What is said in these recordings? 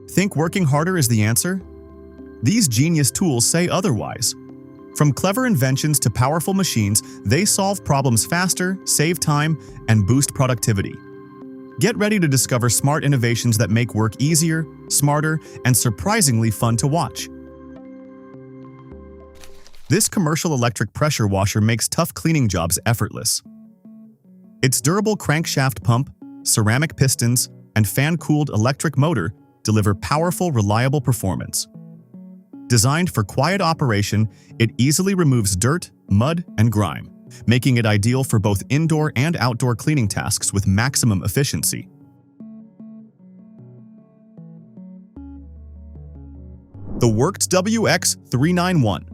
Think working harder is the answer? These genius tools say otherwise. From clever inventions to powerful machines, they solve problems faster, save time, and boost productivity. Get ready to discover smart innovations that make work easier, smarter, and surprisingly fun to watch. This commercial electric pressure washer makes tough cleaning jobs effortless. Its durable crankshaft pump, ceramic pistons, and fan-cooled electric motor deliver powerful, reliable performance. Designed for quiet operation, it easily removes dirt, mud, and grime, making it ideal for both indoor and outdoor cleaning tasks with maximum efficiency. The Works WX391.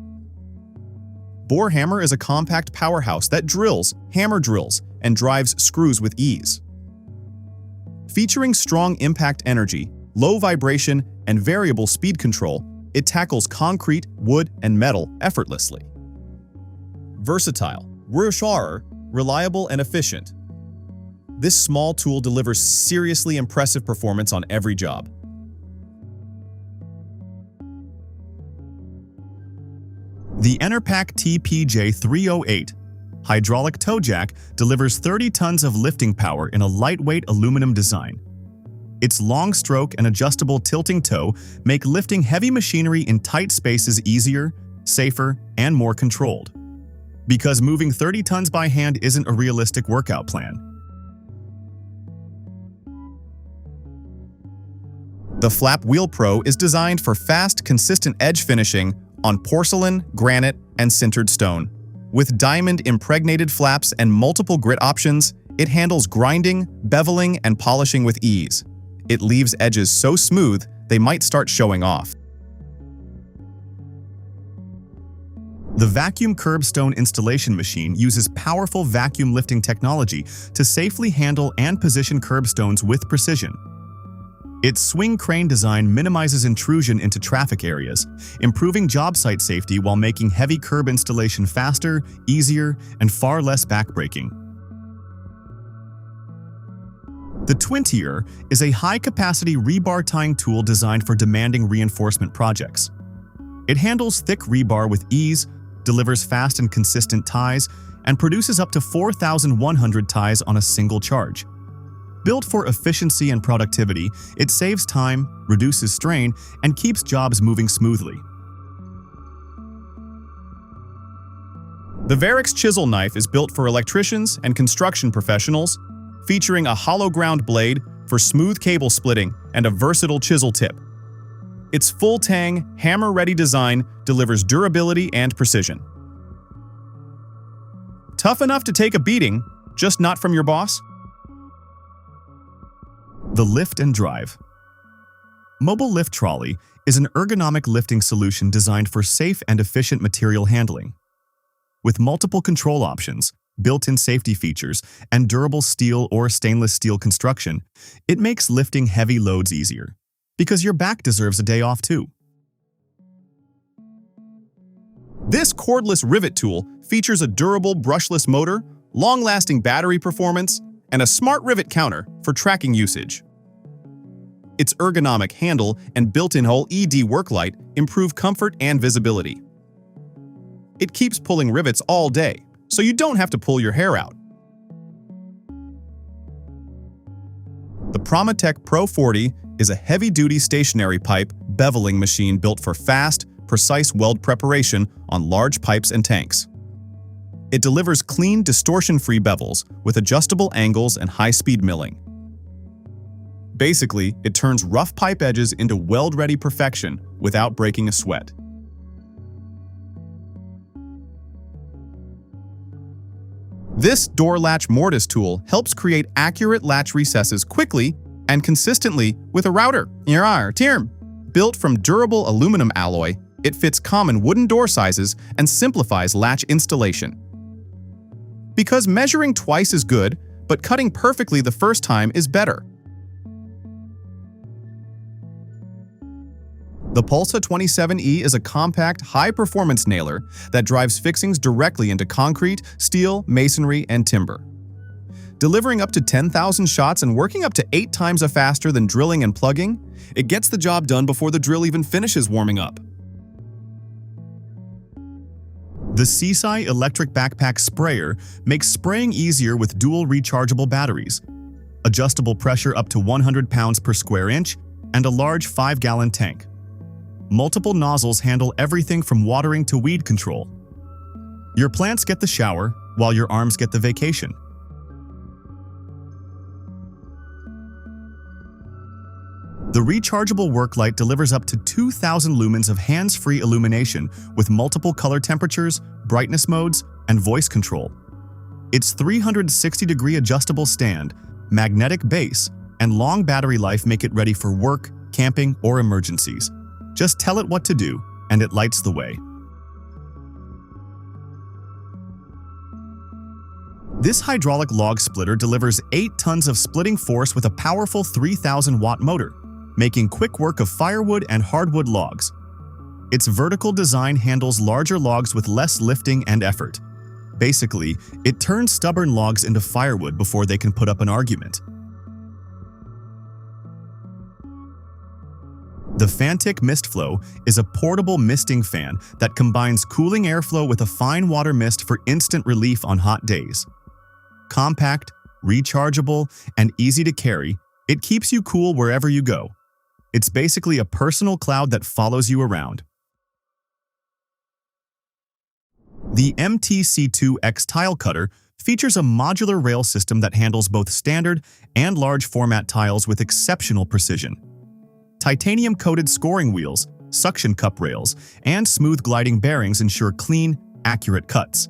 BOREHAMMER is a compact powerhouse that drills, hammer drills, and drives screws with ease. Featuring strong impact energy, low vibration, and variable speed control, it tackles concrete, wood, and metal effortlessly. Versatile, reliable, and efficient. This small tool delivers seriously impressive performance on every job. The Enerpac TPJ308 hydraulic toe jack delivers 30 tons of lifting power in a lightweight aluminum design. Its long stroke and adjustable tilting toe make lifting heavy machinery in tight spaces easier, safer, and more controlled. Because moving 30 tons by hand isn't a realistic workout plan. The Flap Wheel Pro is designed for fast, consistent edge finishing on porcelain, granite, and sintered stone. With diamond-impregnated flaps and multiple grit options, it handles grinding, beveling, and polishing with ease. It leaves edges so smooth, they might start showing off. The vacuum Kerb stone installation machine uses powerful vacuum lifting technology to safely handle and position curbstones with precision. Its swing crane design minimizes intrusion into traffic areas, improving job site safety while making heavy curb installation faster, easier, and far less backbreaking. The TWINTIER is a high-capacity rebar tying tool designed for demanding reinforcement projects. It handles thick rebar with ease, delivers fast and consistent ties, and produces up to 4,100 ties on a single charge. Built for efficiency and productivity, it saves time, reduces strain, and keeps jobs moving smoothly. The VARIX chisel knife is built for electricians and construction professionals, featuring a hollow ground blade for smooth cable splitting and a versatile chisel tip. Its full-tang, hammer-ready design delivers durability and precision. Tough enough to take a beating, just not from your boss? The Lift and Drive. Mobile Lift Trolley is an ergonomic lifting solution designed for safe and efficient material handling. With multiple control options, built-in safety features, and durable steel or stainless steel construction, it makes lifting heavy loads easier. Because your back deserves a day off too. This cordless rivet tool features a durable brushless motor, long-lasting battery performance, and a smart rivet counter for tracking usage. Its ergonomic handle and built-in LED worklight improve comfort and visibility. It keeps pulling rivets all day, so you don't have to pull your hair out. The Promatech Pro 40 is a heavy-duty stationary pipe beveling machine built for fast, precise weld preparation on large pipes and tanks. It delivers clean, distortion-free bevels with adjustable angles and high-speed milling. Basically, it turns rough pipe edges into weld-ready perfection without breaking a sweat. This door latch Mortise tool helps create accurate latch recesses quickly and consistently with a router. Built from durable aluminum alloy, it fits common wooden door sizes and simplifies latch installation. Because measuring twice is good, but cutting perfectly the first time is better. The PULSA 27E is a compact, high-performance nailer that drives fixings directly into concrete, steel, masonry, and timber. Delivering up to 10,000 shots and working up to 8 times faster than drilling and plugging, it gets the job done before the drill even finishes warming up. The CHISEL electric backpack sprayer makes spraying easier with dual rechargeable batteries, adjustable pressure up to 100 pounds per square inch, and a large 5-gallon tank. Multiple nozzles handle everything from watering to weed control. Your plants get the shower, while your arms get the vacation. The Rechargeable Worklight delivers up to 2,000 lumens of hands-free illumination with multiple color temperatures, brightness modes, and voice control. Its 360-degree adjustable stand, magnetic base, and long battery life make it ready for work, camping, or emergencies. Just tell it what to do, and it lights the way. This hydraulic log splitter delivers 8 tons of splitting force with a powerful 3,000-watt motor, making quick work of firewood and hardwood logs. Its vertical design handles larger logs with less lifting and effort. Basically, it turns stubborn logs into firewood before they can put up an argument. The Fanttik MistFlow is a portable misting fan that combines cooling airflow with a fine water mist for instant relief on hot days. Compact, rechargeable, and easy to carry, it keeps you cool wherever you go. It's basically a personal cloud that follows you around. The MTC2X tile cutter features a modular rail system that handles both standard and large format tiles with exceptional precision. Titanium-coated scoring wheels, suction cup rails, and smooth gliding bearings ensure clean, accurate cuts.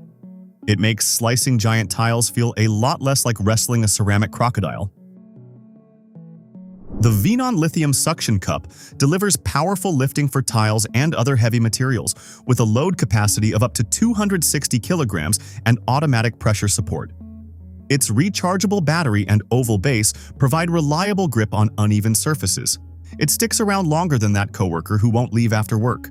It makes slicing giant tiles feel a lot less like wrestling a ceramic crocodile. The Lithium Suction Cup delivers powerful lifting for tiles and other heavy materials with a load capacity of up to 260 kilograms and automatic pressure support. Its rechargeable battery and oval base provide reliable grip on uneven surfaces. It sticks around longer than that coworker who won't leave after work.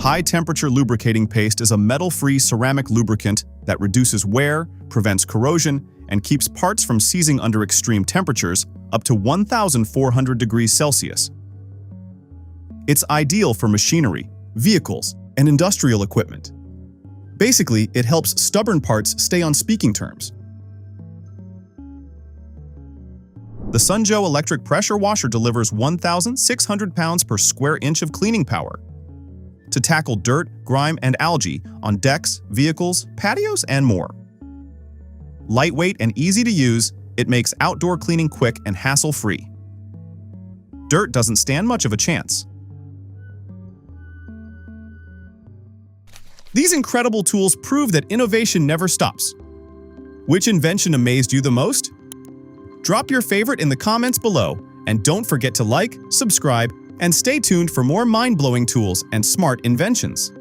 High-temperature lubricating paste is a metal-free ceramic lubricant that reduces wear, prevents corrosion, and keeps parts from seizing under extreme temperatures up to 1,400 degrees Celsius. It's ideal for machinery, vehicles, and industrial equipment. Basically, it helps stubborn parts stay on speaking terms. The Sunjo electric pressure washer delivers 1,600 pounds per square inch of cleaning power to tackle dirt, grime, and algae on decks, vehicles, patios, and more. Lightweight and easy to use, it makes outdoor cleaning quick and hassle-free. Dirt doesn't stand much of a chance. These incredible tools prove that innovation never stops. Which invention amazed you the most? Drop your favorite in the comments below, and don't forget to like, subscribe, and stay tuned for more mind-blowing tools and smart inventions.